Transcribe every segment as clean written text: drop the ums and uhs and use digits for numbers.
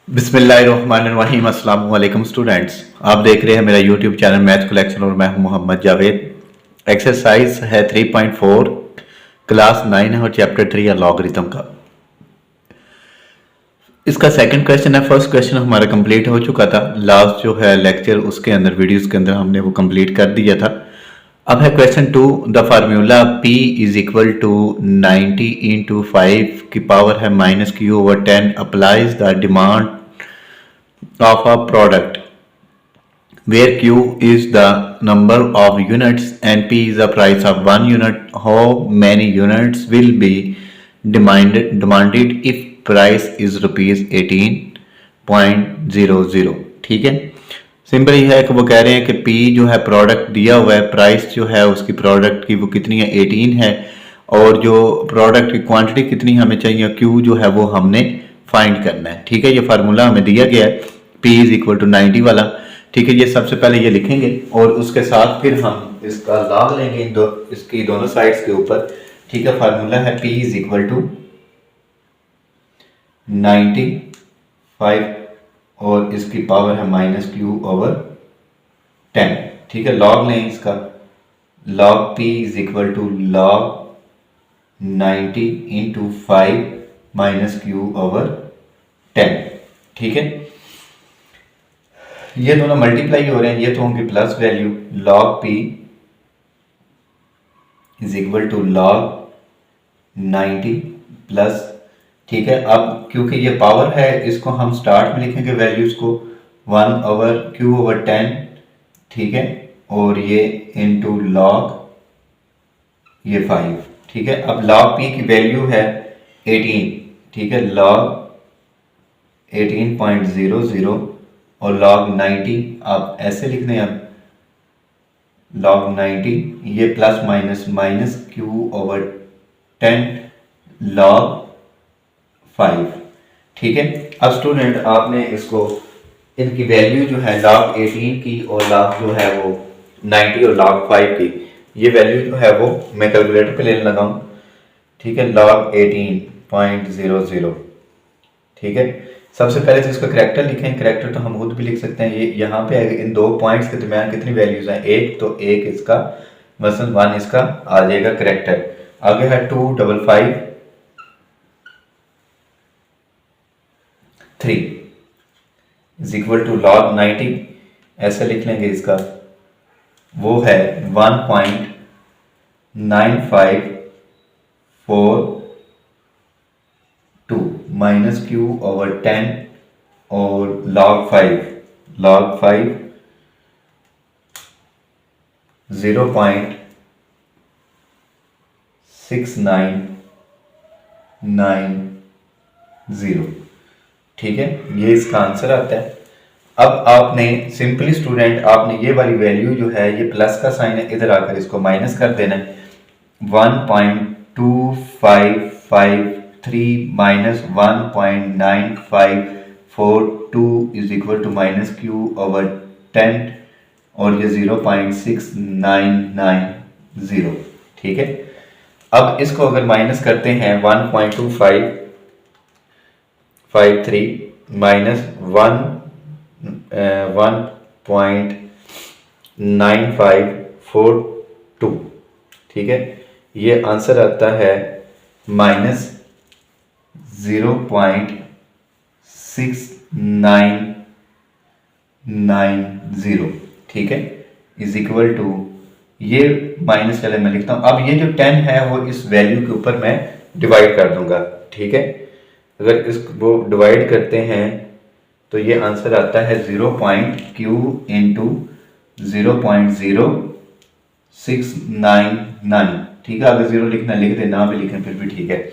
बिस्मिल्लाहिर्रहमानिर्रहीम। अस्सलाम वालेकुम स्टूडेंट्स, आप देख रहे हैं मेरा यूट्यूब चैनल मैथ कलेक्शन और मैं हूं मोहम्मद जावेद। एक्सरसाइज है 3.4, क्लास 9 है और चैप्टर 3 है लॉगरिथम का। इसका सेकंड क्वेश्चन है। फर्स्ट क्वेश्चन हमारा कंप्लीट हो चुका था, लास्ट जो है लेक्चर उसके अंदर वीडियोस के अंदर हमने वो कंप्लीट कर दिया था। अब है question 2। The formula p is equal to 90 into 5 की पावर है -q/10 applies the demand of a product where q is the number of units and p is the price of one unit. How many units will be demanded if price is rupees 18.00? ठीक है, simple ही है कि वो कह रहे हैं कि p जो है प्रोडक्ट दिया हुआ है, प्राइस जो है उसकी प्रोडक्ट की वो कितनी है 18 है, और जो प्रोडक्ट की क्वांटिटी कितनी हमें चाहिए q जो है वो हमने फाइंड करना है। ठीक है, ये फार्मूला हमें दिया गया है p इज इक्वल टू 90 वाला। ठीक है, ये सबसे पहले ये लिखेंगे और उसके साथ फिर हम इसका लॉग लेंगे इसकी दोनों साइड्स के ऊपर। ठीक है, फार्मूला है p इज इक्वल टू 95 और इसकी पावर है -q/10। ठीक है, लॉग लें इसका, log p is equal to log 90 into 5 -q/10। ठीक है, ये दोनों मल्टीप्लाई हो रहे हैं, ये तो होंगे plus value log p is equal to log 90 plus. ठीक है, अब क्योंकि ये पावर है इसको हम स्टार्ट में लिखेंगे वैल्यूज को 1/q/10। ठीक है, और ये इनटू log ये 5। ठीक है, अब log p की वैल्यू है 18। ठीक है, log 18.00 और log 90 आप ऐसे लिख दें। अब log 90 ये प्लस माइनस q/10 log 5। ठीक है, अब स्टूडेंट आपने इसको इनकी वैल्यू जो है log 18 की और log जो है वो 90 और log 5 की, ये वैल्यू जो है वो मैं कैलकुलेटर पे लेने लगा हूँ। ठीक है, log 18.00। ठीक है, सबसे पहले तो इसका करेक्टर लिखें। करेक्टर तो हम खुद भी लिख सकते हैं। ये यहाँ पे इन दो पॉइंट्स के दरमियान कितनी वैल्यूज हैं, एक, तो एक इसका मसलन 1 इसका आ जाएगा करेक्टर। आगे है 255 3 इज इक्वल टू log 90, ऐसे लिख लेंगे इसका, वो है 1.9542 -q/10 और log 5 0.6990। ठीक है, ये इसका आंसर आता है। अब आपने सिंपली स्टूडेंट आपने ये वाली वैल्यू जो है, ये प्लस का साइन है, इधर आकर इसको माइनस कर देना है। 1.2553 minus 1.9542 is equal to -q/10 और ये 0.6990। ठीक है, अब इसको अगर माइनस करते हैं 1.2553 माइनस 1.9542। ठीक है, ये आंसर आता है -0.6990। ठीक है, इज इक्वल टू, ये माइनस चले मैं लिखता हूं। अब ये जो 10 है वो इस वैल्यू के ऊपर मैं डिवाइड कर दूंगा। ठीक है, अगर इसको डिवाइड करते हैं तो ये आंसर आता है 0.q इंटू 0.0699। ठीक है, अगर 0 लिखना लिख दे, ना भी लिखें फिर भी ठीक है।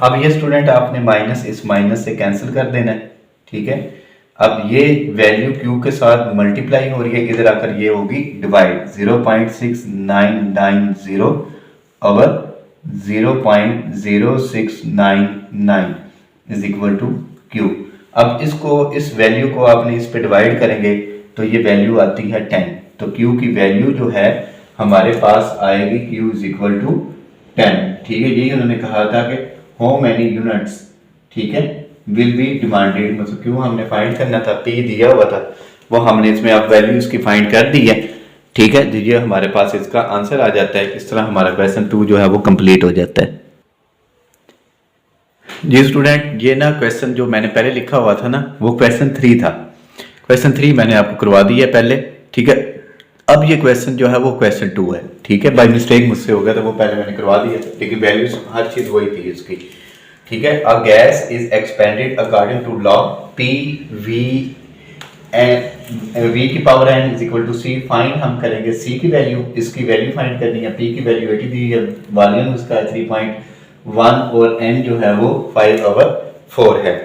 अब ये स्टूडेंट आपने माइनस इस माइनस से कैंसिल कर देना है। ठीक है, अब ये वैल्यू q के साथ मल्टीप्लाई हो रही है, इधर आकर ये होगी डिवाइड 0.6990 और 0.0699 इज इक्वल टू q। अब इसको, इस वैल्यू को आपने इस पे डिवाइड करेंगे तो ये वैल्यू आती है 10। तो q की वैल्यू जो है हमारे पास आएगी q इज इक्वल टू 10। ठीक है, यही उन्होंने कहा था कि हाउ मैनी यूनिट्स। ठीक है, विल बी डिमांडेड, मतलब क्यों हमने फाइंड करना था, पी दिया हुआ था, वो हमने इसमें अब वैल्यू इसकी फाइंड कर दी है। ठीक है, दीजिए हमारे पास इसका आंसर आ जाता है। इस तरह हमारा क्वेश्चन 2 जो है वो कंप्लीट हो जाता है। जी स्टूडेंट, ये ना क्वेश्चन जो मैंने पहले लिखा हुआ था ना वो क्वेश्चन 3 था। क्वेश्चन 3 मैंने आपको करवा दी है पहले। ठीक है, अब ये क्वेश्चन जो है वो क्वेश्चन 2 है। ठीक है, बाय मिस्टेक मुझसे हो गया तो वो पहले मैंने करवा दिया था, लेकिन वैल्यूज हर चीज वही थी इसकी। ठीक है, a gas is expanded according to law P V V की power n is equal to C. Find हम करेंगे सी की वैल्यू, इसकी वैल्यू फाइंड करनी है। पी की वैल्यू 80 दी है, वॉल्यूम उसका है 3.1 और n जो है वो 5/4 है।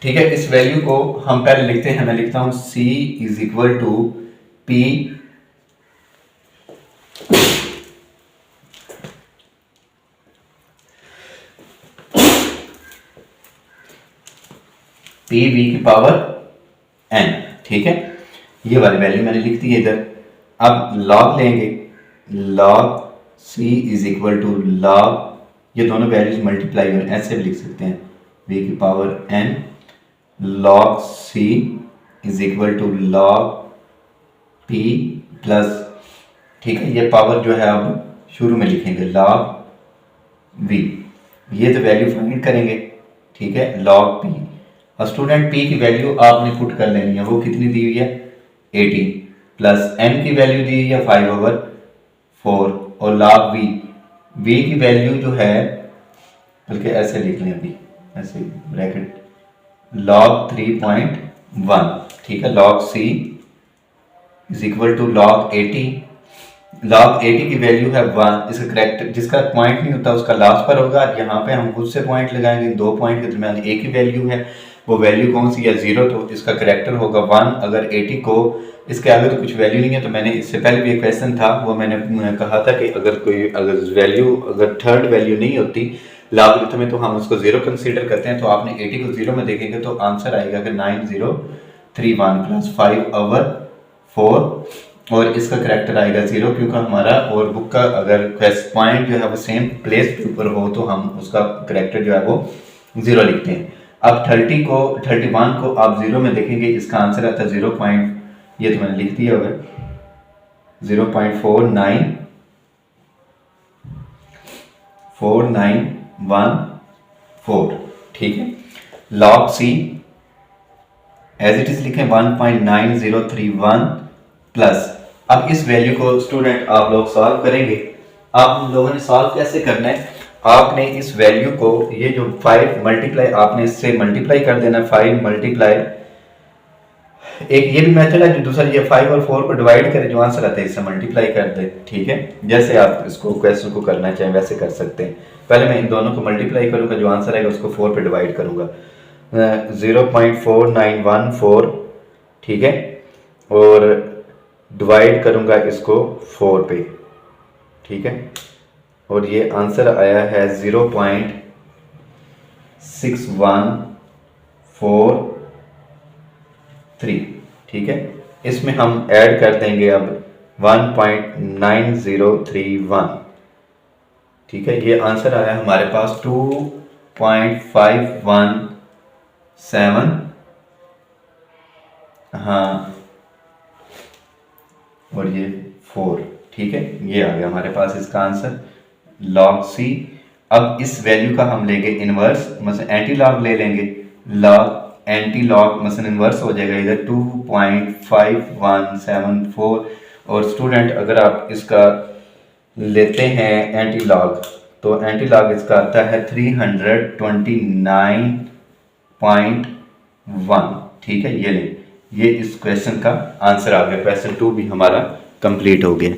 ठीक है, इस वैल्यू को हम पहले लिखते हैं, मैं लिखता हूं C is equal to P V की पावर n। ठीक है, ये वाली वैल्यू मैंने लिख दी है इधर। अब लॉग लेंगे, log C is equal to log, ये दोनों वैल्यूज मल्टीप्लाई और ऐसे भी लिख सकते हैं, v की power n log C is equal to log P plus, ठीक है, ये पावर जो है अब शुरू में लिखेंगे लॉग V, ये तो वैल्यू फाइंड करेंगे। ठीक है, लॉग P, और स्टूडेंट P की वैल्यू आपने पुट कर लेनी है, वो कितनी दी हुई है 80 प्लस n की वैल्यू दी हुई है 5/4 और लॉग V की वैल्यू जो है, बल्कि ऐसे लिख लें अभी, ऐसे ब्रैकेट लॉग 3.1। ठीक है, log C is equal to log 80, log 80 की वैल्यू है 1, इसका करेक्टर जिसका पॉइंट नहीं होता उसका लास्ट पर होगा। यहाँ पे हम खुद से पॉइंट लगाएंगे, 2 पॉइंट के दरमियान एक ही वैल्यू है, वो वैल्यू कौन सी है 0, तो इसका करेक्टर होगा 1। अगर 80 को इसके आगे तो कुछ वैल्यू नहीं है, तो मैंने इससे पहले भी एक क्वेश्चन था वो मैंने कहा था कि अगर वैल्यू अगर थर्ड वैल्यू नहीं होती लॉगरिथम में तो हम उसको 0 कंसीडर करते हैं। तो आपने 80 को 0 में देखेंगे तो आंसर आएगा कि 9031 प्लस 5/4 और इसका करेक्टर आएगा 0, क्योंकि हमारा और बुक का अगर पॉइंट जो है वो सेम प्लेस के ऊपर हो तो हम उसका करेक्टर जो है वो 0 लिखते हैं। अब 31 को आप 0 में देखेंगे, इसका आंसर आता है 0. ये तो मैंने लिख दिया होगा 0.4914। ठीक है, log C as it is लिखें 1.9031 प्लस, अब इस वैल्यू को स्टूडेंट आप लोग सॉल्व करेंगे। आप लोगों ने सॉल्व कैसे करना है, आपने इस वैल्यू को, ये जो 5 मल्टीप्लाई आपने इससे मल्टीप्लाई कर देना, 5 मल्टीप्लाई, एक ये भी मेथड है जो दूसरा, ये 5 और 4 को डिवाइड करें, जो आंसर आता है इससे मल्टीप्लाई कर दे। ठीक है, जैसे आप इसको क्वेश्चन को करना चाहें वैसे कर सकते हैं। पहले मैं इन दोनों को मल्टीप्लाई करूंगा, जो आंसर आएगा उसको 4 पे डिवाइड करूंगा, 0.4914। ठीक है, और डिवाइड करूंगा इसको 4 पे। ठीक है, और ये आंसर आया है 0.6143। ठीक है, इसमें हम ऐड कर देंगे अब 1.9031। ठीक है, ये आंसर आया हमारे पास 2.517, हाँ, और ये 4। ठीक है, ये आ गया हमारे पास इसका आंसर लॉग C। अब इस वैल्यू का हम लेंगे इनवर्स, मतलब एंटी लॉग ले लेंगे, लॉग एंटी लॉग मतलब इनवर्स हो जाएगा इधर 2.5174। और स्टूडेंट अगर आप इसका लेते हैं एंटी लॉग, तो एंटी लॉग इसका आता है 329.1। ठीक है, ये ले, ये इस क्वेश्चन का आंसर आ गया। क्वेश्चन 2 भी हमारा कंप्लीट हो गया।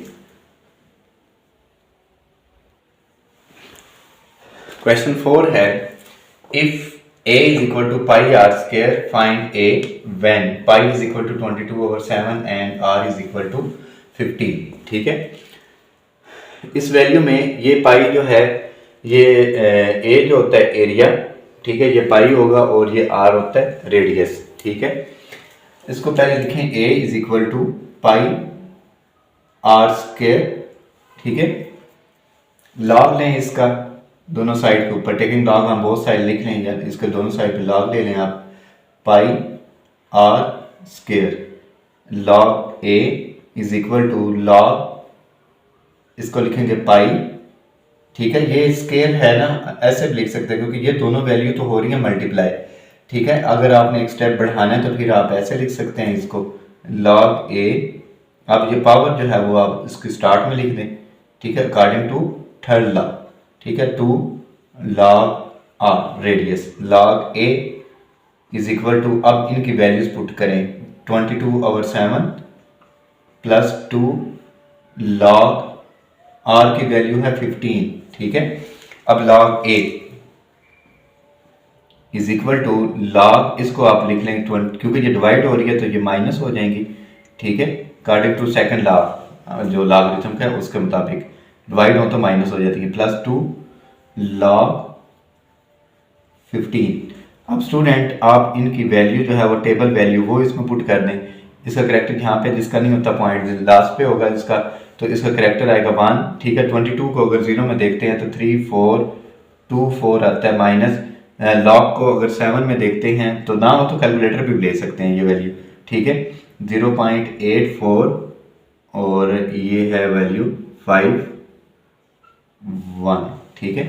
क्वेश्चन 4 है, if a is equal to pi r square, find a when pi is equal to 22/7 and r is equal to 15। ठीक है, इस वैल्यू में ये पाई जो है, ये a जो होता है एरिया, ठीक है, ये पाई होगा और ये r होता है रेडियस। ठीक है, इसको पहले लिखें a is equal to pi r square. ठीक है, लॉग लें इसका, दोनों साइड के ऊपर टेकिंग लॉग हम बोथ साइड लिख लेंगे, इसके दोनों साइड पे लॉग ले लें आप, pi R square log A is equal to log, इसको लिखेंगे पाई, ठीक है। ये स्केल है ना, ऐसे भी लिख सकते हैं क्योंकि ये दोनों वैल्यू तो हो रही है मल्टीप्लाई, ठीक है। अगर आपने एक स्टेप बढ़ाना है तो फिर आप ऐसे लिख सकते हैं इसको, लॉग ए, अब ये पावर जो है वो आप इसके स्टार्ट में लिख दें, ठीक है, अकॉर्डिंग टू थर्ड लॉ, ठीक है, two log R radius, log A is equal to, अब इनकी वैल्यूज पुट करें, 22/7 प्लस 2 लॉग आर की वैल्यू है 15, ठीक है। अब log A is equal to log, इसको आप लिख लेंगे 20, क्योंकि ये डिवाइड हो रही है तो ये माइनस हो जाएंगी, ठीक है, अकॉर्डिंग टू सेकंड लॉ, जो लॉगरिथम का है उसके मुताबिक डिवाइड हो तो माइनस हो जाती है, प्लस 2 लॉग 15। अब स्टूडेंट आप इनकी वैल्यू जो है वो टेबल वैल्यू वो इसमें पुट कर दें, इसका करेक्टर यहाँ पे जिसका नहीं होता पॉइंट लास्ट पे होगा इसका, तो इसका करेक्टर आएगा 1, ठीक है। 22 को अगर 0 में देखते हैं तो 3 4 2 4 आता है, माइनस लॉग को अगर 7 में देखते हैं तो ना हो तो कैलकुलेटर भी ले सकते हैं ये वैल्यू, ठीक है, 0.84 और ये है वैल्यू 5 1, ठीक है,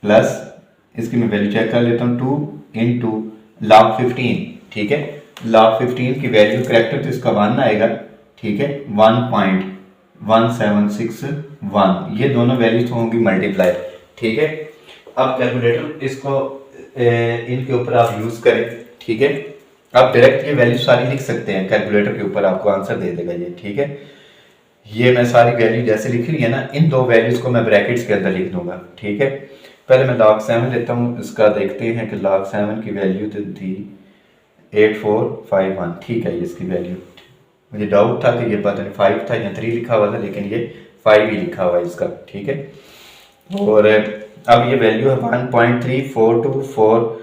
प्लस इसकी मैं वैल्यू चेक कर लेता हूँ, 2 इंटू लॉग 15, ठीक है, लॉग 15 की वैल्यू करेक्टर तो इसका 1 आएगा, ठीक है, 1.1761, ये दोनों वैल्यूज होंगी मल्टीप्लाई, ठीक है। अब कैलकुलेटर इसको इनके ऊपर आप यूज़ करें, ठीक है, आप डायरेक्ट ये वैल्यू सारी लिख सकते हैं, कैलकुलेटर के ऊपर आपको आंसर दे देगा ये, ठीक है। ये मैं सारी वैल्यू जैसे लिख रही है ना, इन दो वैल्यूज को मैं ब्रैकेट्स के अंदर लिख दूंगा, ठीक है। पहले मैं log 7 लेता हूँ, इसका देखते हैं कि log 7 की वैल्यू तो थी 8451, ठीक है, ये इसकी वैल्यू, मुझे डाउट था कि ये पता नहीं 5 था या 3 लिखा हुआ था, लेकिन ये 5 ही लिखा हुआ है इसका, ठीक है। और अब ये वैल्यू है 1.3424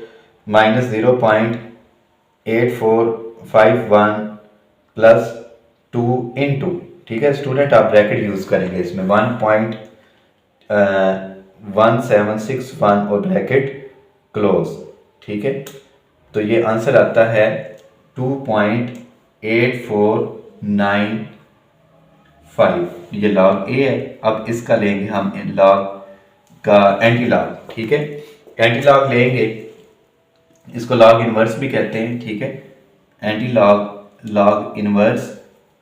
माइनस 0.8451 प्लस 2 इंटू, ठीक है स्टूडेंट, आप ब्रैकेट यूज़ करेंगे इसमें 1.1761 और ब्रैकेट क्लोज, ठीक है। तो ये आंसर आता है 2.8495, ये लॉग ए है। अब इसका लेंगे हम लॉग का एंटी लॉग, ठीक है, एंटी लॉग लेंगे, इसको लॉग इनवर्स भी कहते हैं, ठीक है, anti log log inverse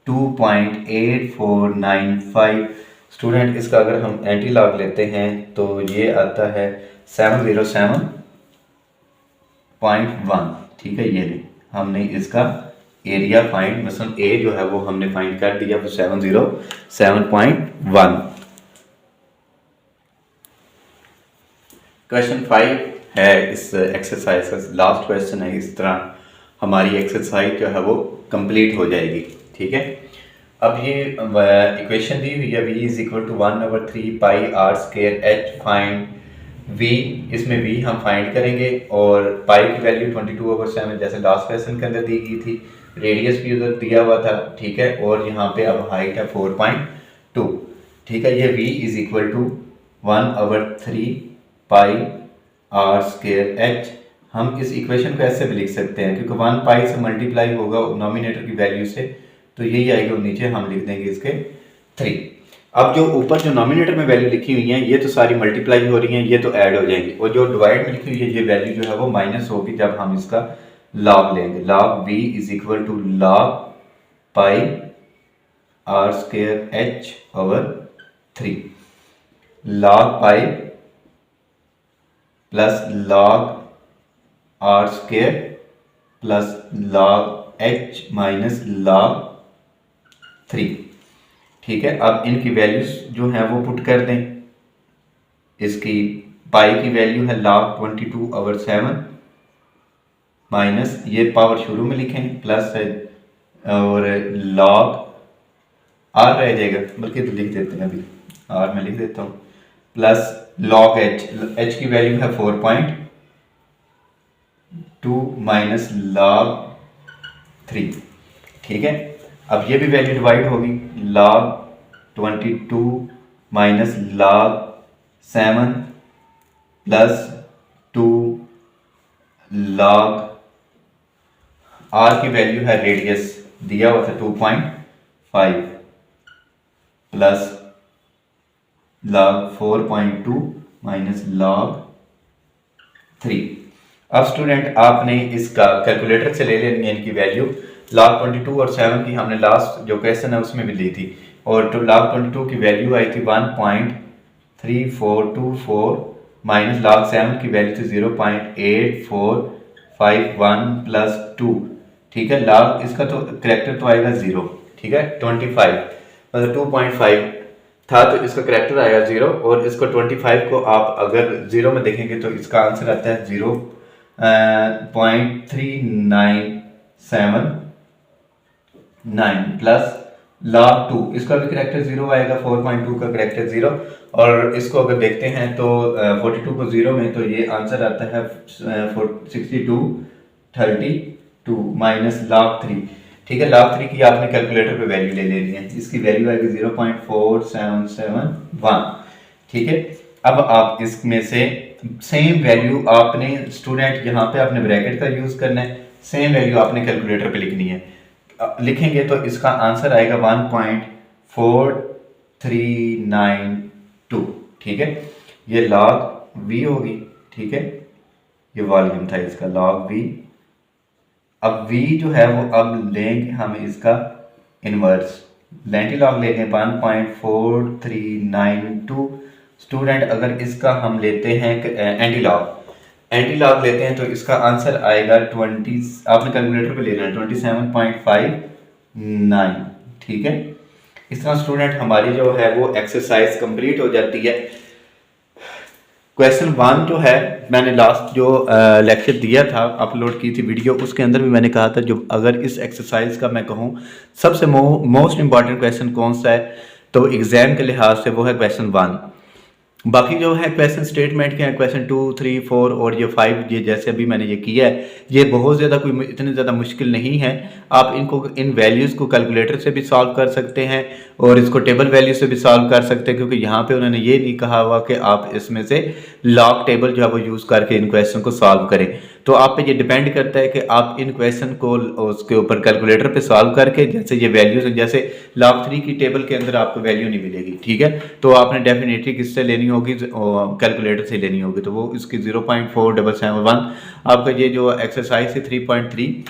2.8495। Student इसका अगर हम एंटी लॉग लेते हैं तो ये आता है 707.1, ठीक है, ये नहीं, हमने इसका एरिया फाइंड, मतलब ए जो है वो हमने फाइंड कर दिया, वो 707.1। क्वेश्चन 5 है इस एक्सरसाइज का लास्ट क्वेश्चन है, इस तरह हमारी एक्सरसाइज जो है वो कंप्लीट हो जाएगी, ठीक है। अब ये इक्वेशन दी हुई है, v is equal to 1/3 pi R square H, find v, इसमें v हम फाइंड करेंगे और पाई की वैल्यू 22/7 जैसे लास्ट क्वेश्चन के अंदर दी गई थी, रेडियस भी उधर दिया हुआ था, ठीक है, और यहाँ पे अब हाइट है 4.2, ठीक है। ये v is equal to 1/3 pi R square H, हम इस इक्वेशन को ऐसे भी लिख सकते हैं क्योंकि 1 पाई से मल्टीप्लाई होगा नॉमिनेटर की वैल्यू से, तो यही आएगा, नीचे हम लिख देंगे इसके 3। अब जो ऊपर जो नॉमिनेटर में वैल्यू लिखी हुई है ये तो सारी मल्टीप्लाई हो रही हैं, ये तो ऐड हो जाएंगी, और जो डिवाइड में लिखी हुई है ये वैल्यू जो है वो माइनस होगी जब हम इसका लॉग लेंगे। Log v is equal to log pi R square H over 3, log pi plus log R square plus log H minus log 3, ठीक है। अब इनकी वैल्यूज जो है वो पुट कर दें, इसकी पाई की वैल्यू है log 22/7 माइनस, ये पावर शुरू में लिखें, प्लस है और log r रह जाएगा, बल्कि तो लिख देते हैं, अभी r में लिख देता हूँ, प्लस log h की वैल्यू है 4.2 माइनस log 3, ठीक है। अब ये भी वैल्यू डिवाइड होगी, log 22 minus log 7 plus 2 log R की वैल्यू है रेडियस दिया हुआ था 2.5 प्लस log 4.2 माइनस log 3। अब स्टूडेंट आपने इसका कैलकुलेटर से ले लेनी है इनकी वैल्यू। log 22 और 7 की हमने लास्ट जो क्वेश्चन है उसमें भी ली थी, और तो log 22 की वैल्यू आई थी 1.3424 माइनस log 7 की वैल्यू थी 0.8451 प्लस 2। ठीक है, log इसका तो करेक्टर तो आएगा 0। ठीक है, 25 मतलब 2.5 था तो इसका करेक्टर आया 0, और इसको 25 को आप अगर 0 में देखेंगे तो इसका आंसर आता है 0.3979 प्लस log 2, इसका भी करेक्टर 0 आएगा, 4.2 का करेक्टर 0, और इसको अगर देखते हैं तो 42 को 0 में तो ये आंसर आता है 6232 माइनस log 3। ठीक है, log 3 की आपने कैलकुलेटर पे वैल्यू ले लेनी है, इसकी वैल्यू आएगी 0.4771। ठीक है, अब आप इसमें से सेम वैल्यू आपने स्टूडेंट यहाँ पे आपने ब्रैकेट का यूज करना है, सेम वैल्यू आपने कैलकुलेटर पे लिखनी है। लिखेंगे तो इसका आंसर आएगा 1.4392। ठीक है, ये log v होगी। ठीक है, ये वॉल्यूम था इसका log v। अब v जो है वो अब लेंगे हम इसका इनवर्स, एंटी लॉग लेंगे 1.4392। स्टूडेंट अगर इसका हम लेते हैं एंटी लॉग लेते हैं तो इसका आंसर आएगा 20, आपने कैलकुलेटर पे लेना है 27.59। ठीक है, इस तरह स्टूडेंट हमारी जो है वो एक्सरसाइज कंप्लीट हो जाती है। क्वेश्चन 1 जो है मैंने लास्ट जो लेक्चर दिया था, अपलोड की थी वीडियो, उसके अंदर भी मैंने कहा था जो अगर इस एक्सरसाइज का मैं कहूँ सबसे मोस्ट इंपॉर्टेंट क्वेश्चन कौन सा है तो एग्जाम के लिहाज से वो है क्वेश्चन 1। बाकी जो है क्वेश्चन स्टेटमेंट के हैं क्वेश्चन 2, 3, 4 और ये 5, ये जैसे अभी मैंने ये किया है ये बहुत ज़्यादा कोई इतनी ज़्यादा मुश्किल नहीं है। आप इनको इन वैल्यूज़ को कैलकुलेटर से भी सॉल्व कर सकते हैं और इसको टेबल वैल्यू से भी सॉल्व कर सकते हैं, क्योंकि यहाँ पे उन्होंने ये नहीं कहा हुआ कि आप इसमें से लॉग टेबल जो है वो यूज़ करके इन क्वेश्चन को सॉल्व करें। तो आप पे ये डिपेंड करता है कि आप इन क्वेश्चन को उसके ऊपर कैलकुलेटर पे सॉल्व करके, जैसे ये वैल्यूज जैसे log 3 की टेबल के अंदर आपको वैल्यू नहीं मिलेगी। ठीक है, तो आपने डेफिनेटली किससे लेनी होगी, कैलकुलेटर से लेनी होगी, तो वो इसकी 0.4771 आपका ये जो एक्सरसाइज है 3.3।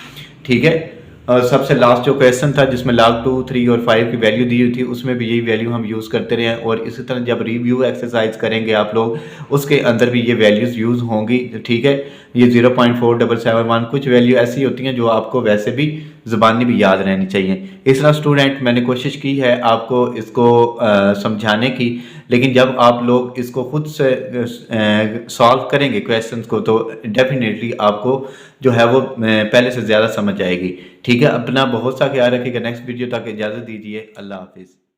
ठीक है, सबसे लास्ट जो क्वेश्चन था जिसमें log 2, 3 और 5 की वैल्यू दी हुई थी उसमें भी यही वैल्यू हम यूज़ करते रहे, और इसी तरह जब रिव्यू एक्सरसाइज करेंगे आप लोग उसके अंदर भी ये वैल्यूज़ यूज़ होंगी। ठीक है, ये 0.4771 कुछ वैल्यू ऐसी होती हैं जो आपको वैसे भी ज़बानी भी याद रहनी चाहिए। इस तरह स्टूडेंट मैंने कोशिश की है आपको इसको समझाने की, लेकिन जब आप लोग इसको खुद से सॉल्व करेंगे क्वेश्चंस को तो डेफिनेटली आपको जो है वो पहले से ज़्यादा समझ आएगी। ठीक है, अपना बहुत सा ख्याल रखिएगा। नेक्स्ट वीडियो तक इजाज़त दीजिए। अल्लाह हाफिज़।